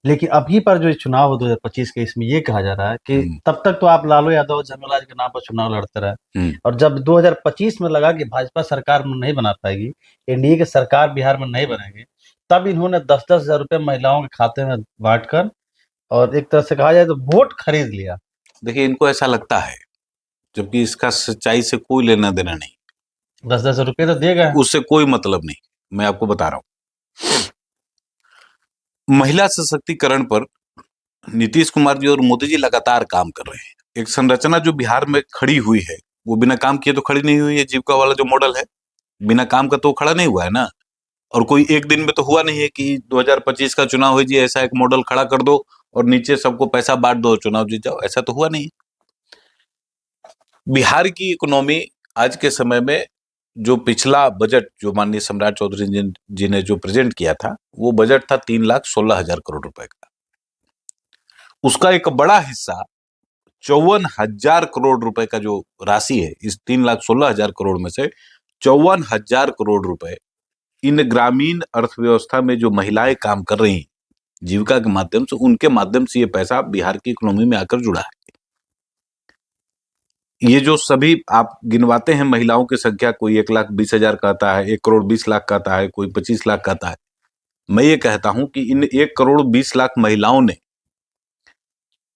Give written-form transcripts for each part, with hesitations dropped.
लेकिन अभी पर जो चुनाव हो 2025 के, इसमें ये कहा जा रहा है कि तब तक तो आप लालू यादव झमेलाज के नाम पर चुनाव लड़ते रहे, और जब 2025 में लगा कि भाजपा सरकार में नहीं बना पाएगी, एनडीए की सरकार बिहार में नहीं बनेगी, तब इन्होंने 10-10 हजार रुपए महिलाओं के खाते में बांटकर, और एक तरह से कहा जाए तो वोट खरीद लिया। देखिए, इनको ऐसा लगता है, जबकि इसका सच्चाई से कोई लेना देना नहीं। 10-10 रुपए तो दे गए, उससे कोई मतलब नहीं। मैं आपको बता रहा हूं, महिला सशक्तिकरण पर नीतीश कुमार जी और मोदी जी लगातार काम कर रहे हैं। एक संरचना जो बिहार में खड़ी हुई है, वो बिना काम किए तो खड़ी नहीं हुई है। जीविका वाला जो मॉडल है, बिना काम का तो खड़ा नहीं हुआ है ना। और कोई एक दिन में तो हुआ नहीं है कि 2025 का चुनाव हो जी, ऐसा एक मॉडल खड़ा कर दो और नीचे सबको पैसा बांट दो, चुनाव जीत जाओ। ऐसा तो हुआ नहीं। बिहार की इकोनॉमी आज के समय में, जो पिछला बजट जो माननीय सम्राट चौधरी जी ने जो प्रेजेंट किया था, वो बजट था 3,16,000 करोड़ रुपए का। उसका एक बड़ा हिस्सा 54,000 करोड़ रुपए का जो राशि है, इस 3,16,000 करोड़ में से 54,000 करोड़ रुपए इन ग्रामीण अर्थव्यवस्था में जो महिलाएं काम कर रही हैं जीविका के माध्यम से, उनके माध्यम से ये पैसा बिहार की इकोनॉमी में आकर जुड़ा है। ये जो सभी आप गिनवाते हैं महिलाओं की संख्या, कोई 1,20,000 कहता है, 1,20,00,000 कहता है, कोई 25,00,000 कहता है। मैं ये कहता हूं कि इन 1,20,00,000 महिलाओं ने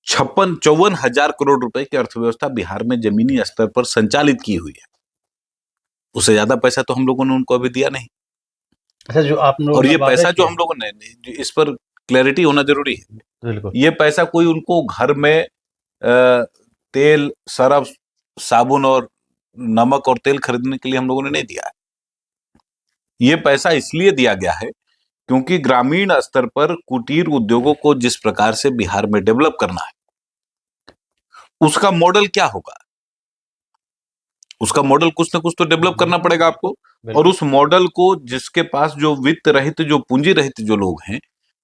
54,000 करोड़ रुपए की अर्थव्यवस्था बिहार में जमीनी स्तर पर संचालित की हुई है। उससे ज्यादा पैसा तो हम लोगों ने उनको अभी दिया नहीं। अच्छा, जो आप लोगों और ने ये वादे पैसा जो किए, हम लोगों ने, इस पर क्लैरिटी होना जरूरी है। बिल्कुल, ये पैसा कोई उनको घर में तेल, सरफ, साबुन और नमक और तेल खरीदने के लिए हम लोगों ने नहीं दिया है। ये पैसा इसलिए दिया गया है क्योंकि ग्रामीण स्तर पर कुटीर उद्योगों को जिस प्रकार से बिहार में डेवलप करना है, उसका मॉडल क्या होगा। उसका मॉडल कुछ ना कुछ तो डेवलप करना पड़ेगा आपको। और उस मॉडल को, जिसके पास जो वित्त रहित, जो पूंजी रहित जो लोग हैं,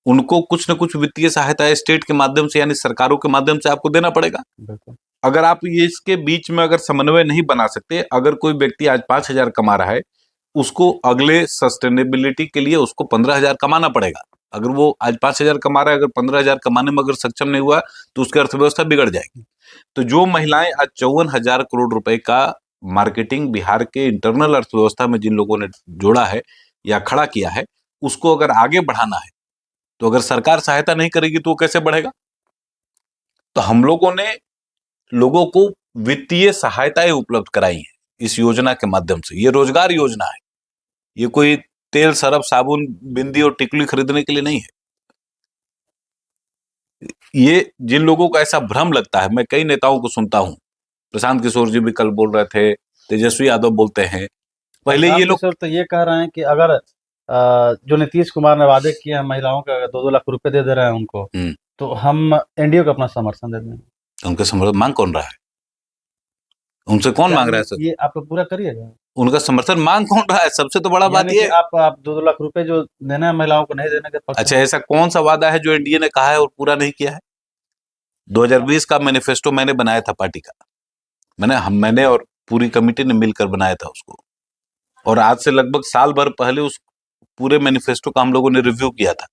उनको कुछ ना कुछ वित्तीय सहायता स्टेट के माध्यम से, यानी सरकारों के माध्यम से आपको देना पड़ेगा। अगर आप ये इसके बीच में अगर समन्वय नहीं बना सकते, अगर कोई व्यक्ति आज 5,000 कमा रहा है, उसको अगले सस्टेनेबिलिटी के लिए उसको 15,000 कमाना पड़ेगा। अगर वो आज 5,000 कमा रहा है, अगर 15,000 कमाने में अगर सक्षम नहीं हुआ, तो उसकी अर्थव्यवस्था बिगड़ जाएगी। तो जो महिलाएं आज 54,000 करोड़ रुपए का मार्केटिंग बिहार के इंटरनल अर्थव्यवस्था में जिन लोगों ने जोड़ा है या खड़ा किया है, उसको अगर आगे बढ़ाना है, तो अगर सरकार सहायता नहीं करेगी तो वो कैसे बढ़ेगा। तो हम लोगों ने लोगों को वित्तीय सहायताएं उपलब्ध कराई हैं इस योजना के माध्यम से। ये रोजगार योजना है, ये कोई तेल, सरफ, साबुन, बिंदी और टिकली खरीदने के लिए नहीं है। ये जिन लोगों को ऐसा भ्रम लगता है, मैं कई नेताओं को सुनता हूं, प्रशांत किशोर जी भी कल बोल रहे थे, तेजस्वी यादव बोलते हैं, पहले ये लोग तो ये कह रहे हैं कि अगर जो नीतीश कुमार ने वादे किए हैं महिलाओं का 2-2 लाख रुपए दे दे रहे हैं उनको, तो हम एनडीए को अपना समर्थन दे देंगे। उनका समर्थन मांग कौन रहा है? उनसे कौन मांग रहा है? सब ये आप लोग पूरा करिएगा। उनका समर्थन मांग कौन रहा है? सबसे तो बड़ा बात ये, आप 2-2 लाख रुपए जो देना है महिलाओं को नहीं देने के पक्ष अच्छा, में। ऐसा कौन सा वादा है जो एनडीए ने कहा है और पूरा नहीं किया है? 2020 का मैनिफेस्टो मैंने बनाया था पार्टी का, मैंने और पूरी कमेटी ने मिलकर बनाया था उसको, और आज से लगभग साल भर पहले उस पूरे मैनिफेस्टो का हम लोगों ने रिव्यू किया था।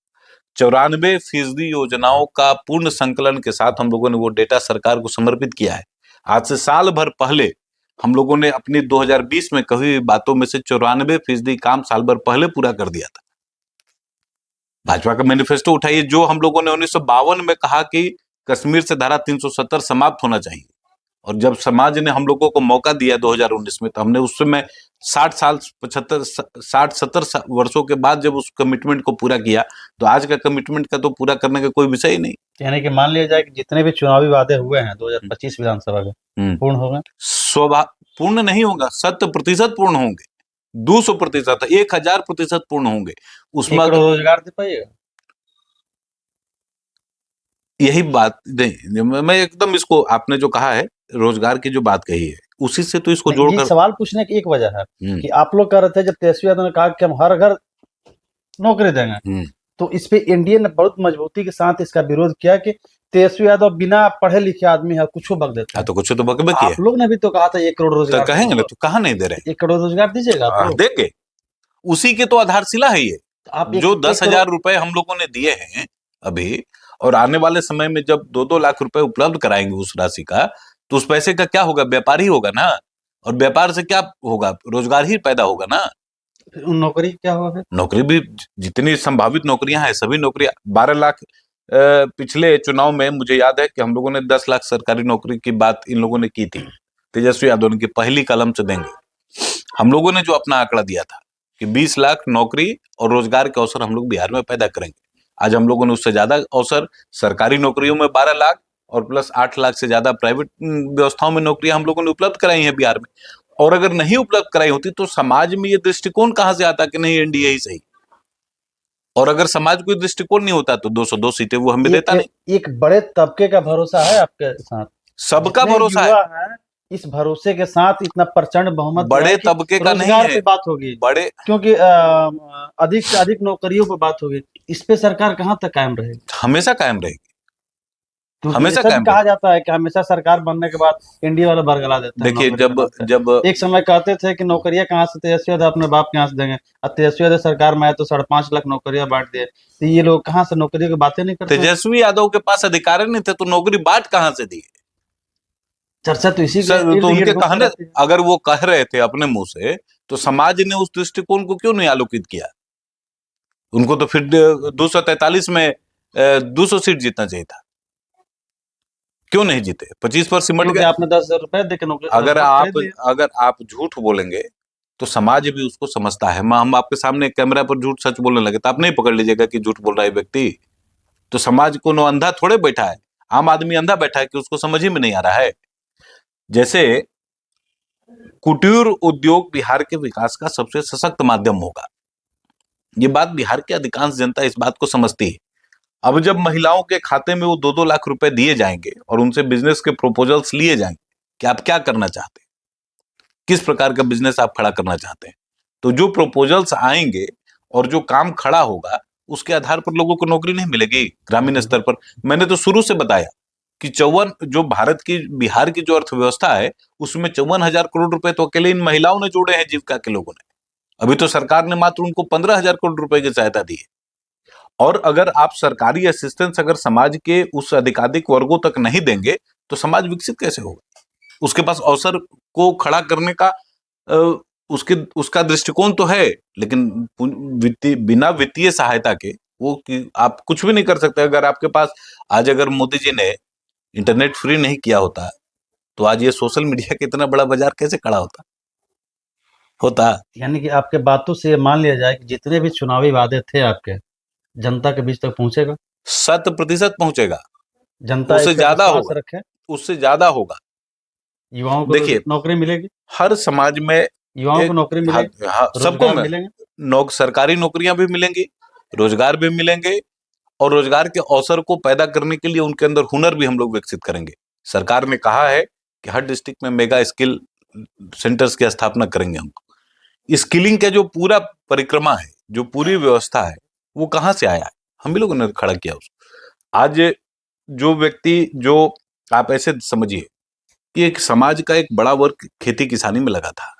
94% योजनाओं का पूर्ण संकलन के साथ हम लोगों ने वो डेटा सरकार को समर्पित किया है। आज से साल भर पहले हम लोगों ने अपनी 2020 में कही हुई बातों में से 94% काम साल भर पहले पूरा कर दिया था। भाजपा का मैनिफेस्टो उठाइए, जो हम लोगों ने 1952 में कहा कि कश्मीर से धारा 370 समाप्त होना चाहिए, और जब समाज ने हम लोगों को मौका दिया 2019 में, तो हमने उस समय 60 वर्षों के बाद जब उस कमिटमेंट को पूरा किया, तो आज का कमिटमेंट का तो पूरा करने का कोई विषय ही नहीं। यानी कि मान लिया जाए कि जितने भी चुनावी वादे हुए हैं 2025 विधानसभा के, पूर्ण हो गए? पूर्ण नहीं होगा, 100% पूर्ण होंगे, 200%, 1,000% पूर्ण होंगे। उसमें रोजगार दे पाइएगा? यही बात नहीं, मैं एकदम इसको, आपने जो कहा है रोजगार की जो बात कही है, उसी से तो इसको जोड़कर सवाल पूछने की एक वजह है कि आप लोग कह रहे थे जब तेजस्वी यादव ने कहा कि हम हर घर नौकरी देंगे, तो इस पे एनडीए ने बहुत मजबूती के साथ इसका विरोध किया कि तेजस्वी यादव बिना पढ़े लिखे आदमी है, कुछ बक देते हैं। तो कुछ तो बक किया। आप लोग ने भी तो कहा था 1 करोड़ रोजगार, तो कहेंगे ना, तो कहाँ नहीं दे रहे? 1 करोड़ रोजगार दीजिएगा आप लोग? देंगे, उसी के तो आधारशिला है ये। जो 10,000 रुपए हम लोगों ने दिए हैं अभी, और आने वाले समय में जब 2-2 लाख रुपए उपलब्ध कराएंगे उस राशि का, तो उस पैसे का क्या होगा? व्यापार ही होगा ना। और व्यापार से क्या होगा? रोजगार ही पैदा होगा ना। फिर उन नौकरी क्या होगा फिर? नौकरी भी, जितनी संभावित नौकरियां हैं सभी नौकरियां, 12 लाख पिछले चुनाव में मुझे याद है कि हम लोगों ने 10 लाख सरकारी नौकरी की बात इन लोगों ने की थी। तेजस्वी यादव ने कि पहली कलम से देंगे। हम लोगों ने जो अपना आंकड़ा दिया था कि 20 लाख नौकरी और रोजगार के अवसर हम लोग बिहार में पैदा करेंगे। आज हम लोगों ने उससे ज्यादा अवसर सरकारी नौकरियों में 12 लाख और प्लस 8 लाख से ज्यादा प्राइवेट व्यवस्थाओं में नौकरियां हम लोगों ने उपलब्ध कराई हैं बिहार में। और अगर नहीं उपलब्ध कराई होती तो समाज में ये दृष्टिकोण कहां से आता कि नहीं एनडीए ही सही। और अगर समाज को दृष्टिकोण नहीं होता तो 202 सीटें वो हमें देता नहीं। एक बड़े तबके का भरोसा है आपके साथ, सबका जितने भरोसा युवा है। हैं, इस भरोसे के साथ इतना प्रचंड बहुमत दिया बड़े है कि तबके का नहीं रोजगार है। पे बात होगी, बड़े क्योंकि अधिक से अधिक नौकरियों पे बात होगी। इस पे सरकार कहाँ तक कायम रहेगी? हमेशा कायम रहेगी। क्योंकि हमेशा ऐसा भी कायम कहा रहेगी। जाता है कि हमेशा सरकार बनने के बाद एनडीए वाला बरगला देता है देखिए नौकरी के जब नाम पे। जब एक समय कहते थे कि नौकरियां कहाँ से तेजस्वी यादव अपने बाप के यहाँ से देंगे, अब तेजस्वी यादव सरकार में आए तो 5.5 लाख नौकरियां बांट दिए, तो ये लोग कहाँ से नौकरी की बातें नहीं करते हैं? तेजस्वी यादव के पास अधिकार नहीं थे तो नौकरी बांट कहां से दी? चर्चा तो इसी के सर इर्द तो उनके गिर्द होती कहने, रहती है। अगर वो कह रहे थे अपने मुंह से तो समाज ने उस दृष्टिकोण को क्यों नहीं आलोकित किया? उनको तो फिर 243 में 200 सीट जीतना चाहिए था। क्यों नहीं जीते? 25 पर सिमट क्योंकि गए। आपने 10,000 रुपए दे के नौकरी अगर वोट आप खरीद लिए। अगर आप झूठ बोलेंगे तो समाज भी उसको समझता है। हम आपके सामने कैमरा पर झूठ सच बोलने लगे तो आप नहीं पकड़ लीजिएगा कि झूठ बोल रहा है व्यक्ति। तो समाज को नो अंधा थोड़े बैठा है, आम आदमी अंधा बैठा है कि उसको समझ ही में नहीं आ रहा है। जैसे कुटीर उद्योग बिहार के विकास का सबसे सशक्त माध्यम होगा, ये बात बिहार की अधिकांश जनता इस बात को समझती है। अब जब महिलाओं के खाते में वो 2-2 लाख रुपए दिए जाएंगे और उनसे बिजनेस के प्रपोजल्स लिए जाएंगे कि आप क्या करना चाहते हैं, किस प्रकार का बिजनेस आप खड़ा करना चाहते हैं, तो जो प्रपोजल्स आएंगे और जो काम खड़ा होगा उसके आधार पर लोगों को नौकरी नहीं मिलेगी ग्रामीण स्तर पर। मैंने तो शुरू से बताया कि 54 जो भारत की बिहार की जो अर्थव्यवस्था है उसमें 54,000 करोड़ रुपए तो अकेले इन महिलाओं ने जोड़े हैं जीविका के लोगों ने। अभी तो सरकार ने मात्र उनको 15,000 करोड़ रुपए की सहायता दी है। और अगर आप सरकारी असिस्टेंस अगर समाज के उस अधिकाधिक वर्गों तक नहीं देंगे तो समाज विकसित कैसे होगा? उसके पास अवसर को खड़ा करने का उसके उसका दृष्टिकोण तो है, लेकिन वित्तीय बिना वित्तीय सहायता के वो कि आप कुछ भी नहीं कर सकते। अगर आपके पास आज अगर मोदी जी ने इंटरनेट फ्री नहीं किया होता तो आज ये सोशल मीडिया का इतना बड़ा बाजार कैसे खड़ा होता? यानी कि आपके बातों से ये मान लिया जाए कि जितने भी चुनावी वादे थे आपके, जनता के बीच तक पहुंचेगा, 100% पहुंचेगा। जनता उससे इस पे ज्यादा विश्वास होगा। रखे, उससे ज्यादा होगा। युवाओं को देखिए नौकरी मिलेगी, हर समाज में युवाओं को एक, नौकरी हाँ, मिलेगी, हाँ, सबको रोजगार में मिलेंगे। सरकारी नौकरियां भी मिलेंगी, रोजगार भी मिलेंगे और रोजगार के अवसर को पैदा करने के लिए उनके अंदर हुनर भी हम लोग विकसित करेंगे। सरकार ने कहा है कि हर डिस्ट्रिक्ट में मेगा स्किल सेंटर्स की स्थापना करेंगे हम। स्किलिंग का जो पूरा परिक्रमा है, जो पूरी व्यवस्था है, वो कहाँ से आया है? हम ही लोगों ने खड़ा किया उसको। आज जो व्यक्ति जो आप ऐसे समझिए कि एक समाज का एक बड़ा वर्ग खेती किसानी में लगा था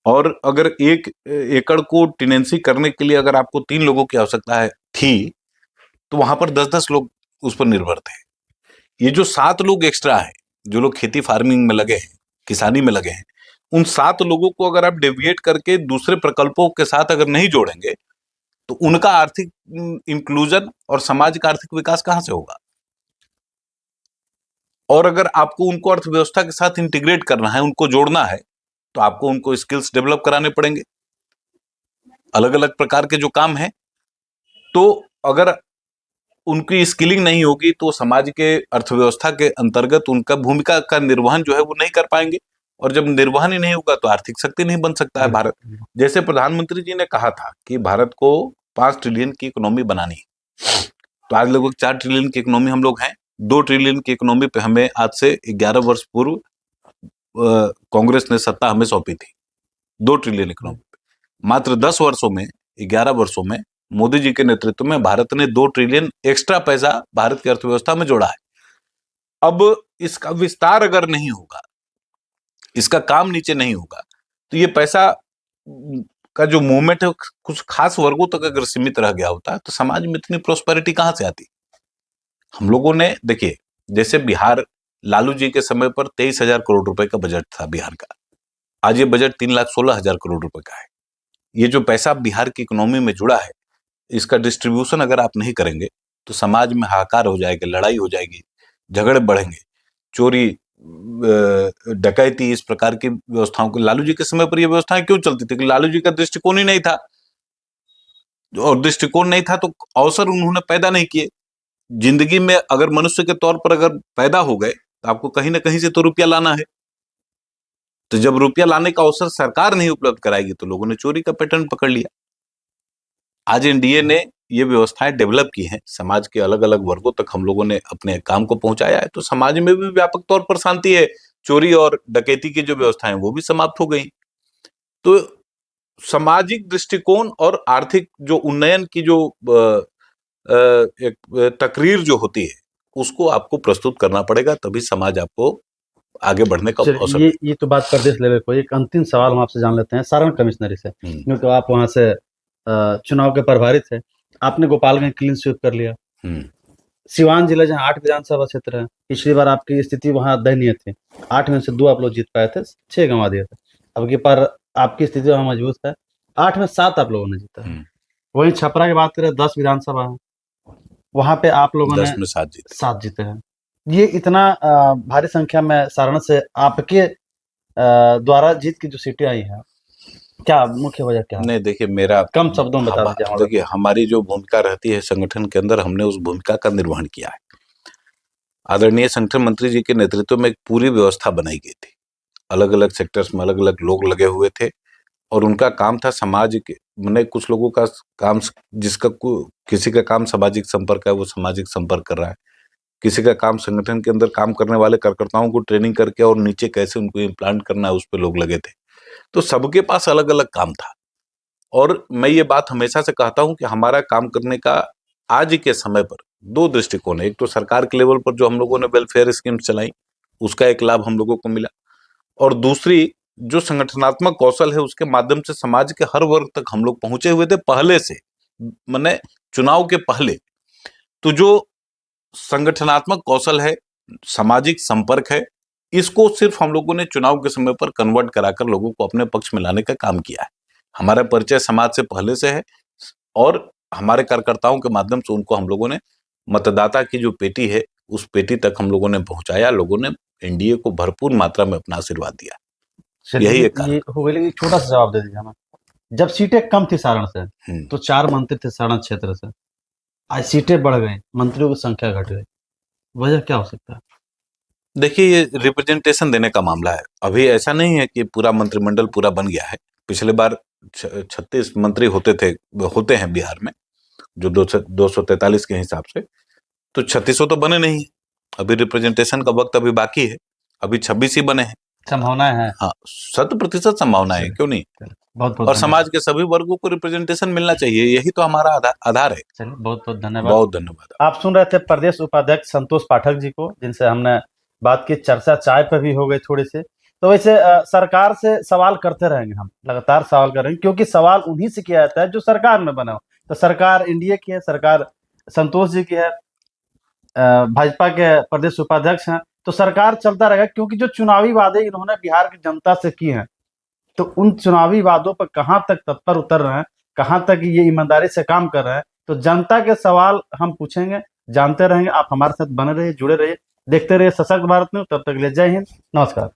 और अगर 1 एकड़ को टेनेंसी करने के लिए अगर आपको 3 लोगों की आवश्यकता है थी तो वहां पर 10-10 लोग उस पर निर्भर थे। ये जो 7 लोग एक्स्ट्रा है, जो लोग खेती फार्मिंग में लगे हैं, किसानी में लगे हैं, उन 7 लोगों को अगर आप डेविएट करके दूसरे प्रकल्पों के साथ अगर नहीं जोड़ेंगे तो उनका आर्थिक इंक्लूजन और समाज का आर्थिक विकास कहां से होगा? और अगर आपको उनको अर्थव्यवस्था के साथ इंटीग्रेट करना है, उनको जोड़ना है, तो आपको उनको स्किल्स डेवलप कराने पड़ेंगे, अलग अलग प्रकार के जो काम हैं। तो अगर उनकी स्किलिंग नहीं होगी तो समाज के अर्थव्यवस्था के अंतर्गत उनका भूमिका का निर्वहन जो है वो नहीं कर पाएंगे। और जब निर्वहन ही नहीं होगा तो आर्थिक शक्ति नहीं बन सकता है भारत। जैसे प्रधानमंत्री जी ने कहा था कि भारत को 5 ट्रिलियन की इकोनॉमी बनानी है, तो आज लगभग 4 ट्रिलियन की इकोनॉमी हम लोग हैं। 2 ट्रिलियन की इकोनॉमी पे हमें आज से 11 वर्ष पूर्व कांग्रेस ने सत्ता हमें सौंपी थी। 2 ट्रिलियन इकोनॉमी पे मात्र 10 वर्षों में, 11 वर्षों में मोदी जी के नेतृत्व में भारत ने 2 ट्रिलियन एक्स्ट्रा पैसा भारत की अर्थव्यवस्था में जोड़ा है। अब इसका विस्तार अगर नहीं होगा, इसका काम नीचे नहीं होगा, तो ये पैसा का जो मूवमेंट है कुछ खास वर्गों तक अगर सीमित रह गया होता तो समाज में इतनी प्रोस्पेरिटी कहां से आती? हम लोगों ने देखिए, जैसे बिहार लालू जी के समय पर 23,000 करोड़ रुपए का बजट था बिहार का, आज ये बजट 3,16,000 करोड़ रुपए का है। ये जो पैसा बिहार की इकोनॉमी में जुड़ा है, इसका डिस्ट्रीब्यूशन अगर आप नहीं करेंगे तो समाज में हाहाकार हो जाएगा, लड़ाई हो जाएगी, झगड़े बढ़ेंगे, चोरी, डकैती, इस प्रकार की व्यवस्थाओं को लालू जी के समय पर ये व्यवस्थाएं क्यों चलती थी? लालू जी का दृष्टिकोण ही नहीं था, और दृष्टिकोण नहीं था तो अवसर उन्होंने पैदा नहीं किए। जिंदगी में अगर मनुष्य के तौर पर अगर पैदा हो गए तो आपको कहीं ना कहीं से तो रुपया लाना है। तो जब रुपया लाने का अवसर सरकार नहीं उपलब्ध कराएगी तो लोगों ने चोरी का पैटर्न पकड़ लिया। आज एनडीए ने ये व्यवस्थाएं डेवलप की हैं, समाज के अलग अलग वर्गों तक हम लोगों ने अपने काम को पहुंचाया है, तो समाज में भी व्यापक तौर पर शांति है। चोरी और डकैती की जो व्यवस्थाएं वो भी समाप्त हो गई। तो सामाजिक दृष्टिकोण और आर्थिक जो उन्नयन की जो एक तकरीर जो होती है, उसको आपको प्रस्तुत करना पड़ेगा, तभी समाज आपको आगे बढ़ने का अवसर चलिए, ये तो बात प्रदेश लेवल को। एक अंतिम सवाल हम आपसे जान लेते हैं सारण कमिश्नरी से, क्योंकि आप वहां से चुनाव के प्रभारी थे। आपने गोपालगंज क्लीन स्वीप कर लिया। सिवान जिला जहाँ 8 विधानसभा क्षेत्र है, पिछली बार आपकी स्थिति वहां दयनीय थी। 8 में से 2 आप लोग जीत पाए थे, 6 गंवा दिए थे। अब की बार आपकी स्थिति वहां मजबूत है, 8 में 7 आप लोगों ने जीता है। वहीं छपरा की बात करें, 10 विधानसभा है, वहां पे आप लोगों ने 10 में 7 जीते हैं। ये इतना भारी संख्या में सारण से आपके द्वारा जीत की जो सीटें आई हैं, क्या मुख्य वजह क्या है? नहीं, देखिए, मेरा कम शब्दों में बता दीजिए। देखिए, हमारी जो भूमिका रहती है संगठन के अंदर, हमने उस भूमिका का निर्वहन किया है। आदरणीय संगठन मंत्री जी के नेतृत्व में एक पूरी व्यवस्था बनाई गई थी। अलग अलग सेक्टर्स में अलग अलग लोग लगे हुए थे और उनका काम था समाज के, मैंने कुछ लोगों का काम, जिसका किसी का काम सामाजिक संपर्क है, वो सामाजिक संपर्क कर रहा है। किसी का काम संगठन के अंदर काम करने वाले कार्यकर्ताओं को ट्रेनिंग करके और नीचे कैसे उनको इम्प्लांट करना है, उस पर लोग लगे थे। तो सबके पास अलग अलग काम था। और मैं ये बात हमेशा से कहता हूं कि हमारा काम करने का आज के समय पर 2 दृष्टिकोण है। एक तो सरकार के लेवल पर जो हम लोगों ने वेलफेयर स्कीम्स चलाई, उसका एक लाभ हम लोगों को मिला, और दूसरी जो संगठनात्मक कौशल है, उसके माध्यम से समाज के हर वर्ग तक हम लोग पहुंचे हुए थे पहले से, मैंने चुनाव के पहले। तो जो संगठनात्मक कौशल है, सामाजिक संपर्क है, इसको सिर्फ हम लोगों ने चुनाव के समय पर कन्वर्ट कराकर लोगों को अपने पक्ष में लाने का काम किया है। हमारा परिचय समाज से पहले से है और हमारे कार्यकर्ताओं के माध्यम से उनको हम लोगों ने मतदाता की जो पेटी है, उस पेटी तक हम लोगों ने पहुंचाया। लोगों ने एनडीए को भरपूर मात्रा में अपना आशीर्वाद दिया। यही एक ये हो गई, लेकिन छोटा सा जवाब दे दीजिए हमें। जब सीटें कम थी सारण से, तो 4 मंत्री थे सारण क्षेत्र से, आज सीटें बढ़ गई, मंत्रियों की संख्या घट गई, वजह क्या हो सकता है? देखिए, ये रिप्रेजेंटेशन देने का मामला है। अभी ऐसा नहीं है कि पूरा मंत्रिमंडल पूरा बन गया है। पिछले बार 36 मंत्री होते हैं बिहार में, जो 243 के हिसाब से, तो 36 तो बने नहीं। अभी रिप्रेजेंटेशन का वक्त अभी बाकी है, अभी 26 ही बने हैं। संभावना है? हाँ, 100% संभावना है, क्यों नहीं। बहुत बहुत और समाज के सभी वर्गों को रिप्रेजेंटेशन मिलना चाहिए, यही तो हमारा आधार है। चलिए, बहुत बहुत धन्यवाद। बहुत धन्यवाद। आप सुन रहे थे प्रदेश उपाध्यक्ष संतोष पाठक जी को, जिनसे हमने बात की। चर्चा चाय पे भी हो गई थोड़ी सी। तो वैसे सरकार से सवाल करते रहेंगे, हम लगातार सवाल करेंगे, क्योंकि सवाल उन्हीं से किया जाता है जो सरकार में बना हो। तो सरकार एनडीए की है, सरकार संतोष जी की है, भाजपा के प्रदेश उपाध्यक्ष हैं, तो सरकार चलता रहेगा। क्योंकि जो चुनावी वादे इन्होंने बिहार की जनता से किए हैं, तो उन चुनावी वादों पर कहाँ तक तत्पर उतर रहे हैं, कहाँ तक ये ईमानदारी से काम कर रहे हैं, तो जनता के सवाल हम पूछेंगे, जानते रहेंगे। आप हमारे साथ बने रहिए, जुड़े रहिए, देखते रहिए सशक्त भारत न्यूज। तब तक ले जय हिंद, नमस्कार।